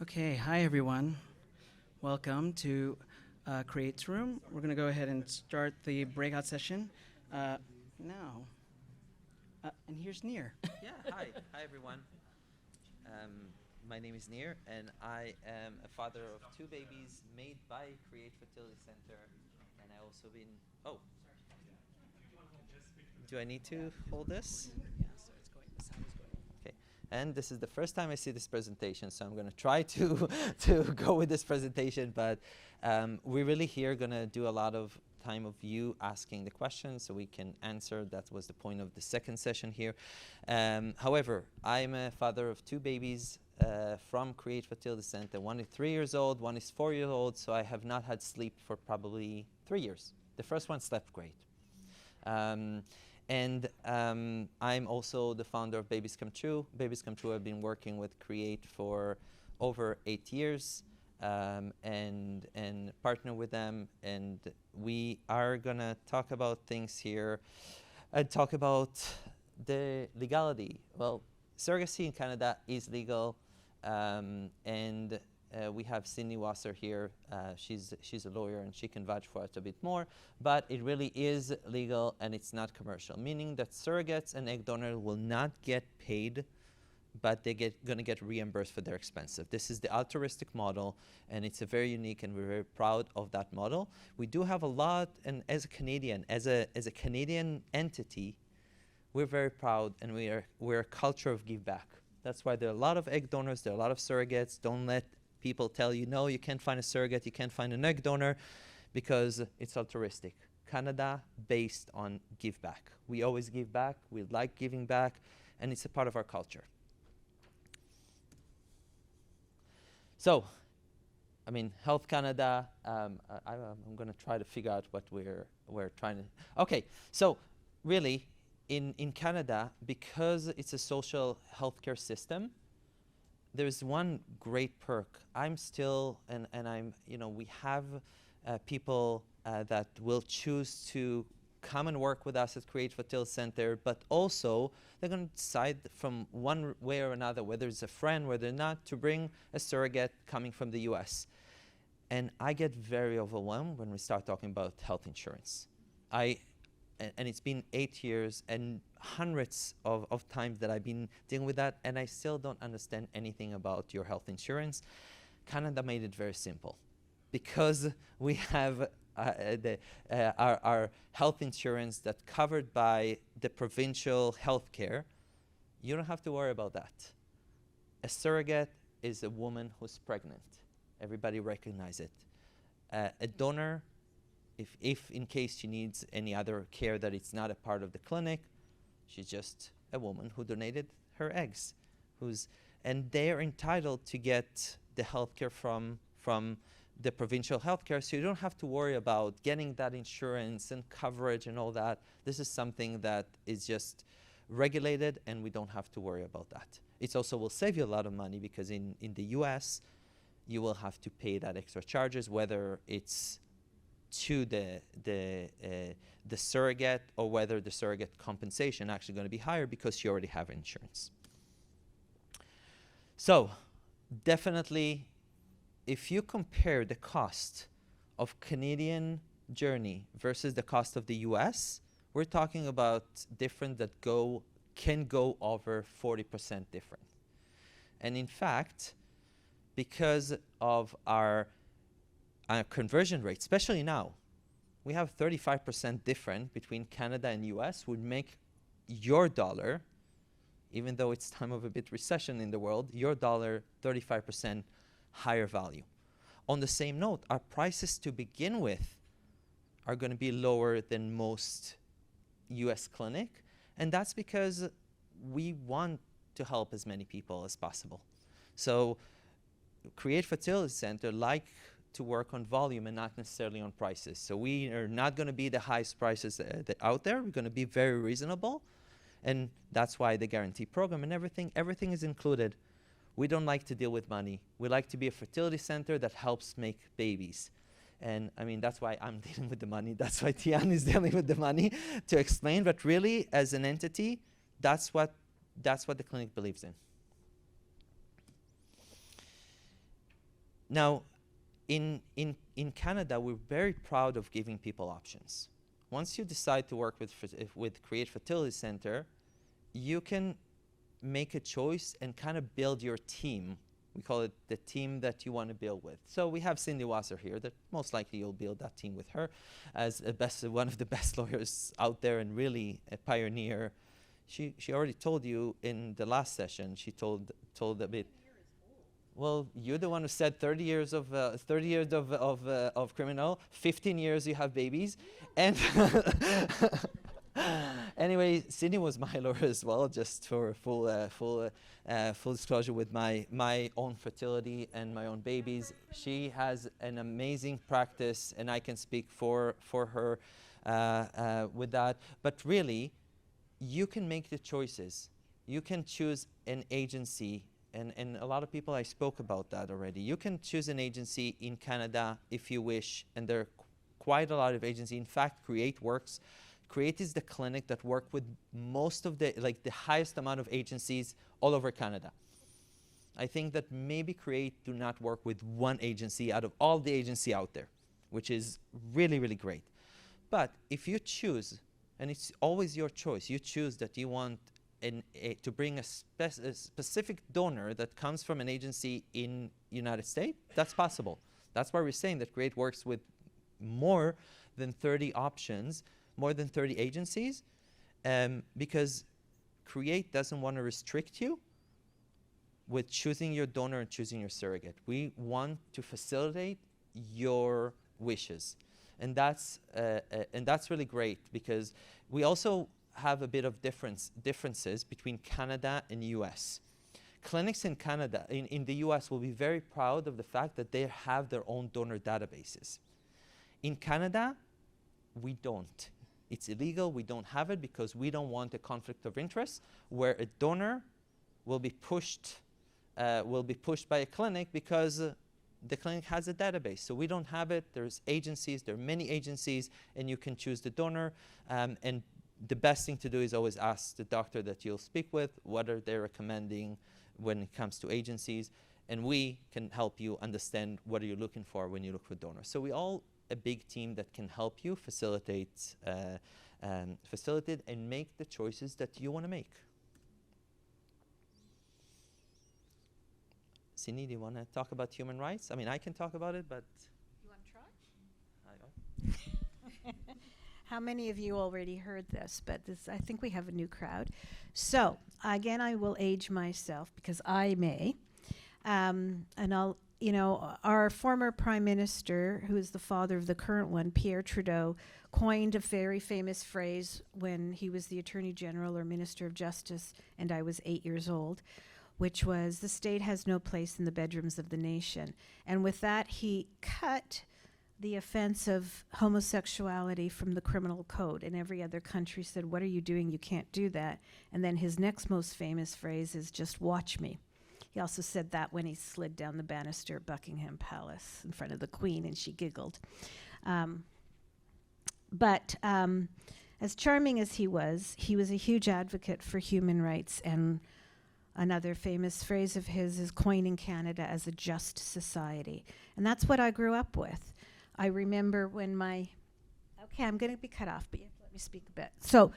Okay, hi everyone. Welcome to Create's Room. We're going to go ahead and start the breakout session now. And here's Nir. Yeah, hi. Hi, everyone. My name is Nir, and I am a father of two babies made by Create Fertility Center. And I also been. Oh. Do I need to hold this? Yeah, so it's going, the sound is going. Okay. And this is the first time I see this presentation, so I'm going to try to go with this presentation. But we're really here going to do a lot of time of you asking the questions so we can answer. That was the point of the second session here. However, I'm a father of two babies from Create Fertility Center. One is 3 years old, one is 4 years old, so I have not had sleep for probably 3 years. The first one slept great. I'm also the founder of Babies Come True. Babies Come True, I've been working with Create for over 8 years and partner with them. And we are going to talk about things here. I talk about the legality. Well, surrogacy in Canada is legal. We have Cindy Wasser here. She's a lawyer and she can vouch for it a bit more. But it really is legal and it's not commercial, meaning that surrogates and egg donors will not get paid, but they're going to get reimbursed for their expenses. This is the altruistic model, and it's a very unique, and we're very proud of that model. We do have a lot, and as a Canadian, as a Canadian entity, we're very proud, and we're a culture of give back. That's why there are a lot of egg donors, there are a lot of surrogates. Don't let people tell you, no, you can't find a surrogate, you can't find an egg donor, because it's altruistic. Canada based on give back. We always give back, we like giving back, and it's a part of our culture. So, I mean, Health Canada, I'm going to try to figure out what we're trying to... Okay, so really, in Canada, because it's a social healthcare system, there's one great perk. I'm still, and I'm, we have people that will choose to come and work with us at Create Fertility Center, but also they're going to decide from one way or another, whether it's a friend, whether not, to bring a surrogate coming from the US. And I get very overwhelmed when we start talking about health insurance. And it's been 8 years and hundreds of times that I've been dealing with that, and I still don't understand anything about your health insurance. Canada made it very simple. Because we have our health insurance that's covered by the provincial health care, you don't have to worry about that. A surrogate is a woman who's pregnant. Everybody recognizes it. A donor, if in case she needs any other care that it's not a part of the clinic, she's just a woman who donated her eggs. And they're entitled to get the health care from the provincial healthcare, so you don't have to worry about getting that insurance and coverage and all that. This is something that is just regulated, and we don't have to worry about that. It also will save you a lot of money, because in the US, you will have to pay that extra charges, whether it's to the surrogate, or whether the surrogate compensation actually going to be higher because you already have insurance. So definitely, if you compare the cost of Canadian journey versus the cost of the US, we're talking about difference that can go over 40% different. And in fact, because of our conversion rate, especially now, we have 35% difference between Canada and US, would make your dollar, even though it's time of a bit recession in the world, your dollar 35% higher value. On the same note, our prices to begin with are going to be lower than most US clinic, and that's because we want to help as many people as possible. So Create Fertility Center like to work on volume and not necessarily on prices. So we are not going to be the highest prices that out there. We're going to be very reasonable, and that's why the guarantee program and everything is included. We don't like to deal with money. We like to be a fertility center that helps make babies. And I mean, that's why I'm dealing with the money. That's why Tian is dealing with the money to explain. But really, as an entity, that's what the clinic believes in. Now, in Canada, we're very proud of giving people options. Once you decide to work with Create Fertility Center, you can make a choice and kind of build your team. We call it the team that you want to build with. So we have Cindy Wasser here, that most likely you'll build that team with her as one of the best lawyers out there and really a pioneer. She already told you in the last session, she told a bit. Well, you're the one who said 30 years of criminal, 15 years you have babies, and anyway, Cindy was my lawyer as well, just for full disclosure with my own fertility and my own babies. She has an amazing practice, and I can speak for her with that. But really, you can make the choices. You can choose an agency. And a lot of people, I spoke about that already. You can choose an agency in Canada if you wish, and there are quite a lot of agencies. In fact, Create works. Create is the clinic that work with most of the highest amount of agencies all over Canada. I think that maybe Create do not work with one agency out of all the agency out there, which is really, really great. But if you choose, and it's always your choice, you choose that you want to bring a specific donor that comes from an agency in United States, that's possible. That's why we're saying that Create works with more than 30 options, more than 30 agencies, because Create doesn't want to restrict you with choosing your donor and choosing your surrogate. We want to facilitate your wishes. And that's really great, because we also have a bit of differences between Canada and US. Clinics in Canada, in the US, will be very proud of the fact that they have their own donor databases. In Canada, we don't. It's illegal, we don't have it, because we don't want a conflict of interest where a donor will be pushed by a clinic because the clinic has a database. So we don't have it. There's agencies, there are many agencies, and you can choose the donor. And the best thing to do is always ask the doctor that you'll speak with what are they recommending when it comes to agencies, and we can help you understand what are you looking for when you look for donors. So we all a big team that can help you facilitate and make the choices that you want to make. Cindy, do you want to talk about human rights? I mean, I can talk about it, but... You want to try? How many of you already heard this? But I think we have a new crowd. So, again, I will age myself because I may. And I'll, our former prime minister, who is the father of the current one, Pierre Trudeau, coined a very famous phrase when he was the Attorney General or Minister of Justice, and I was 8 years old, which was, the state has no place in the bedrooms of the nation. And with that, he cut the offense of homosexuality from the criminal code, and every other country said, what are you doing? You can't do that. And then his next most famous phrase is, just watch me. He also said that when he slid down the banister at Buckingham Palace in front of the Queen, and she giggled. But as charming as he was a huge advocate for human rights, and another famous phrase of his is coining Canada as a just society. And that's what I grew up with. I remember when okay, I'm going to be cut off, but you have to let me speak a bit. So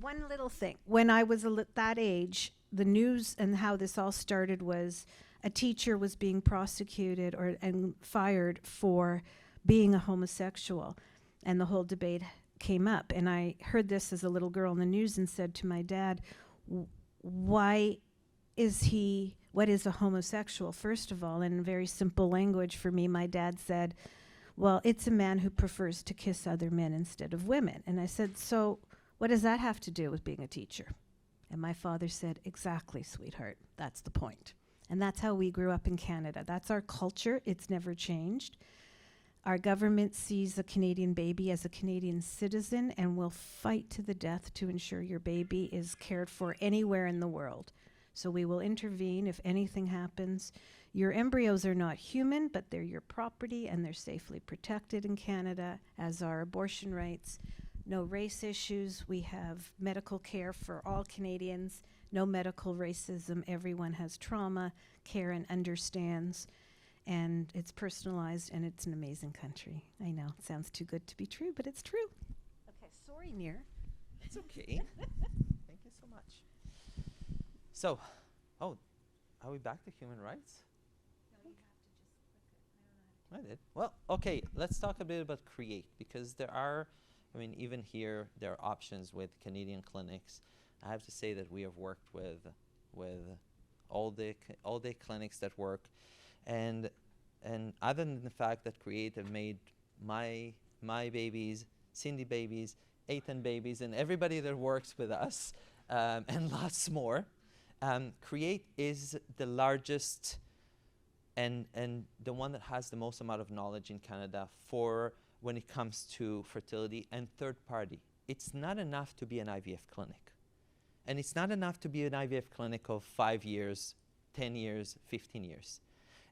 one little thing. When I was that age, the news and how this all started was a teacher was being prosecuted and fired for being a homosexual. And the whole debate came up. And I heard this as a little girl in the news and said to my dad, what is a homosexual, first of all? In very simple language for me, my dad said, well, it's a man who prefers to kiss other men instead of women. And I said, so what does that have to do with being a teacher? And my father said, exactly, sweetheart, that's the point. And that's how we grew up in Canada. That's our culture. It's never changed. Our government sees a Canadian baby as a Canadian citizen and will fight to the death to ensure your baby is cared for anywhere in the world. So we will intervene if anything happens. Your embryos are not human, but they're your property, and they're safely protected in Canada, as are abortion rights. No race issues. We have medical care for all Canadians. No medical racism. Everyone has trauma, care, and understands. and it's personalized, and it's an amazing country. I know, it sounds too good to be true, but it's true. Okay, sorry, Nir. It's okay. Thank you so much. So, oh, are we back to human rights? No, you have to just click it. I did. Well, okay, let's talk a bit about Create, because there are, I mean, even here, there are options with Canadian clinics. I have to say that we have worked with all-day clinics that work, and other than the fact that Create have made my babies, Cindy babies, Ethan babies, and everybody that works with us, and lots more, Create is the largest and the one that has the most amount of knowledge in Canada for when it comes to fertility and third party. It's not enough to be an IVF clinic. And it's not enough to be an IVF clinic of 5 years, 10 years, 15 years.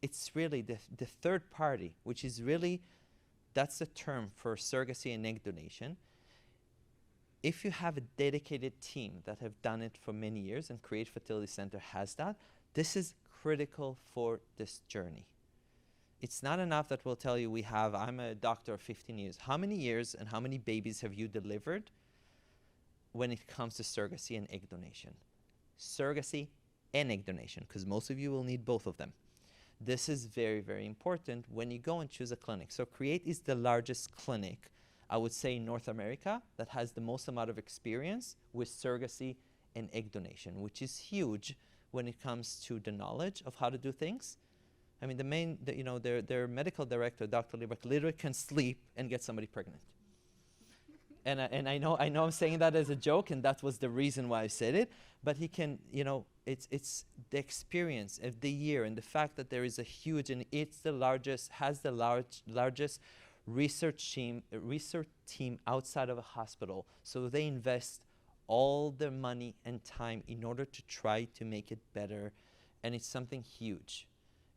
It's really the third party, which is really, that's the term for surrogacy and egg donation. If you have a dedicated team that have done it for many years, and Create Fertility Center has that, this is critical for this journey. It's not enough that we'll tell you I'm a doctor of 15 years. How many years and how many babies have you delivered when it comes to surrogacy and egg donation? Surrogacy and egg donation, because most of you will need both of them. This is very, very important when you go and choose a clinic. So Create is the largest clinic, I would say, in North America that has the most amount of experience with surrogacy and egg donation, which is huge when it comes to the knowledge of how to do things. I mean, their medical director, Dr. Liebeck, literally can sleep and get somebody pregnant. And I know I'm saying that as a joke, and that was the reason why I said it, but he can, it's the experience of the year and the fact that there is a huge, and it's the largest, has the largest research team outside of a hospital. So they invest all their money and time in order to try to make it better, and it's something huge.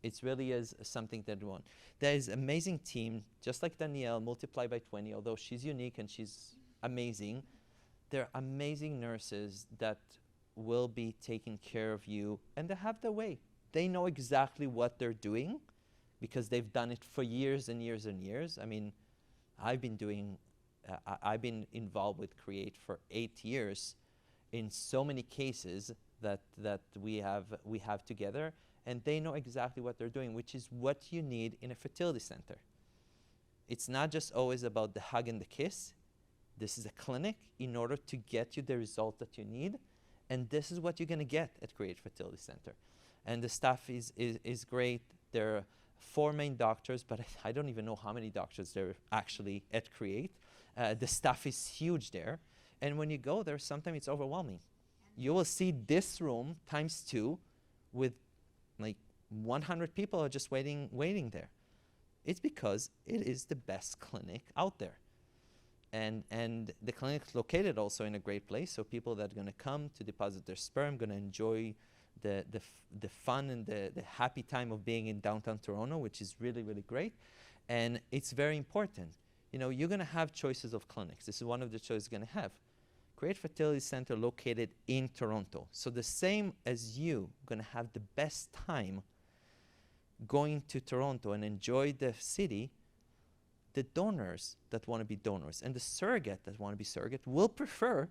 It really is something that we want. There is an amazing team, just like Danielle, multiplied by 20, although she's unique and she's amazing. There are amazing nurses that will be taking care of you, and they have their way. They know exactly what they're doing because they've done it for years and years and years. I mean, I've been involved with Create for 8 years in so many cases that we have together, and they know exactly what they're doing, which is what you need in a fertility center. It's not just always about the hug and the kiss. This is a clinic in order to get you the result that you need, and this is what you're going to get at Create Fertility Center. And the staff is great. There are 4 main doctors, but I don't even know how many doctors there are actually at Create. The staff is huge there, and when you go there, sometimes it's overwhelming. You will see this room times 2 with like 100 people are just waiting there. It's because it is the best clinic out there. And the clinic is located also in a great place, so people that are going to come to deposit their sperm going to enjoy the fun and the happy time of being in downtown Toronto, which is really, really great. And it's very important. You're going to have choices of clinics. This is one of the choices you're going to have. Create Fertility Center located in Toronto. So the same as you going to have the best time going to Toronto and enjoy the city, the donors that want to be donors and the surrogate that want to be surrogate will prefer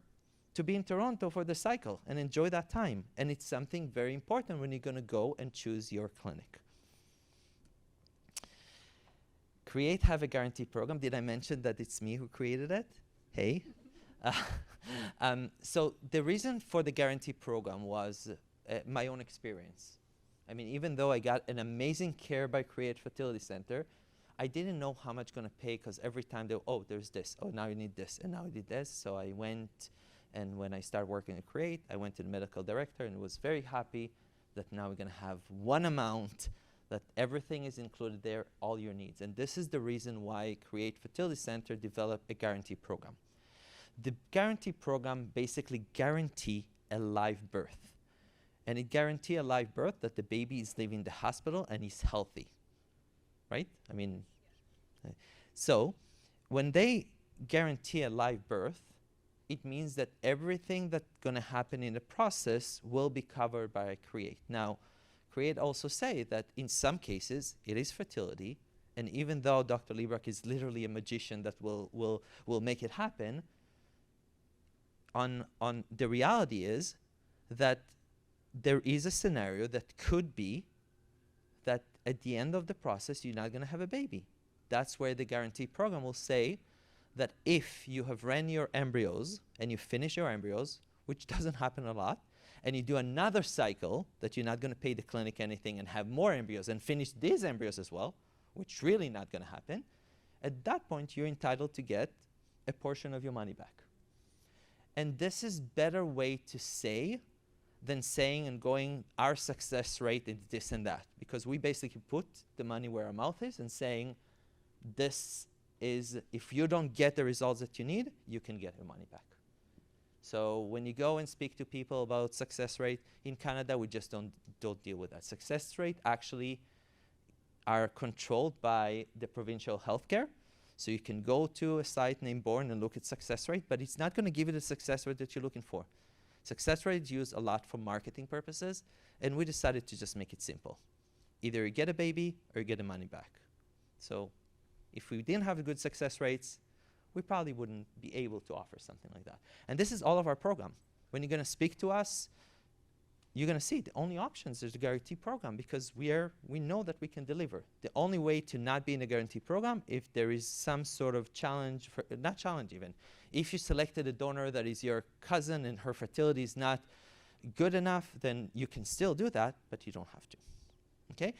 to be in Toronto for the cycle and enjoy that time. And it's something very important when you're going to go and choose your clinic. Create have a guarantee program. Did I mention that it's me who created it? Hey. So the reason for the guarantee program was my own experience. I mean, even though I got an amazing care by Create Fertility Center, I didn't know how much going to pay because every time there's this. Oh, now you need this, and now I did this. So I went, and when I started working at Create, I went to the medical director and was very happy that now we're going to have one amount that everything is included there, all your needs. And this is the reason why Create Fertility Center developed a guarantee program. The guarantee program basically guarantee a live birth. And it guarantee a live birth that the baby is leaving the hospital and is healthy, right? I mean, so when they guarantee a live birth, it means that everything that's going to happen in the process will be covered by Create. Now, Create also say that in some cases it is fertility, and even though Dr. Liebrecht is literally a magician that will make it happen, on the reality is that there is a scenario that could be that at the end of the process you're not going to have a baby. That's where the guarantee program will say that if you have ran your embryos and you finish your embryos, which doesn't happen a lot, and you do another cycle that you're not going to pay the clinic anything and have more embryos and finish these embryos as well, which really not going to happen, at that point you're entitled to get a portion of your money back. And this is better way to say than saying and going our success rate is this and that, because we basically put the money where our mouth is and saying this is, if you don't get the results that you need, you can get your money back. So when you go and speak to people about success rate in Canada, we just don't deal with that. Success rate actually are controlled by the provincial healthcare. So you can go to a site named Born and look at success rate, but it's not going to give you the success rate that you're looking for. Success rate is used a lot for marketing purposes, and we decided to just make it simple. Either you get a baby or you get the money back. So if we didn't have good success rates, we probably wouldn't be able to offer something like that. And this is all of our program. When you're going to speak to us, you're going to see the only options is the guarantee program, because we know that we can deliver. The only way to not be in a guarantee program, if there is some sort of challenge, not challenge even, if you selected a donor that is your cousin and her fertility is not good enough, then you can still do that, but you don't have to. Okay?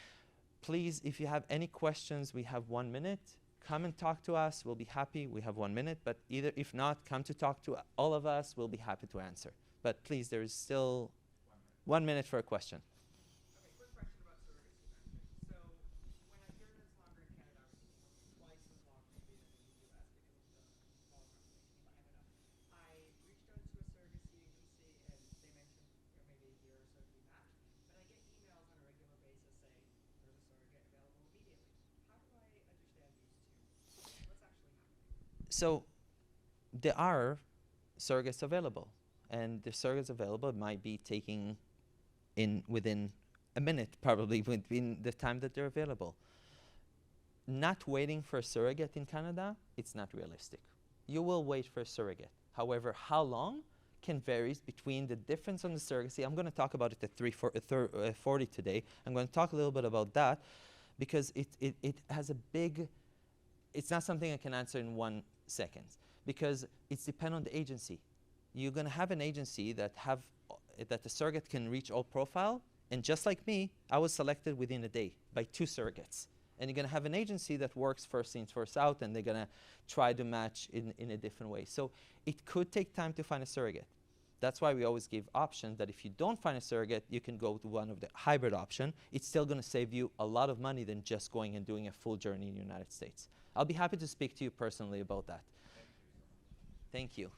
Please, if you have any questions, we have 1 minute. Come and talk to us. We'll be happy. We have 1 minute, but either if not, come to talk to all of us. We'll be happy to answer. But please, there is still 1 minute for a question. Okay, quick question about surrogacy then. So when I hear that it's longer in Canada, obviously twice as long maybe than in the US because of the smaller population in Canada, I reached out to a surrogacy agency and they mentioned maybe a year or so to be matched, but I get emails on a regular basis saying there's a surrogate available immediately. How do I understand these two? What's actually happening? So there are surrogates available, and the surrogates available might be taking within a minute, probably within the time that they're available. Not waiting for a surrogate in Canada, it's not realistic. You will wait for a surrogate. However, how long can vary between the difference on the surrogacy. I'm going to talk about it at 3:40 today. I'm going to talk a little bit about that because it has a big, it's not something I can answer in 1 second because it's dependent on the agency. You're going to have an agency that the surrogate can reach all profile, and just like me, I was selected within a day by 2 surrogates. And you're going to have an agency that works first in, first out, and they're going to try to match in a different way. So it could take time to find a surrogate. That's why we always give options that if you don't find a surrogate, you can go to one of the hybrid option. It's still going to save you a lot of money than just going and doing a full journey in the United States. I'll be happy to speak to you personally about that. Thank you so much. Thank you.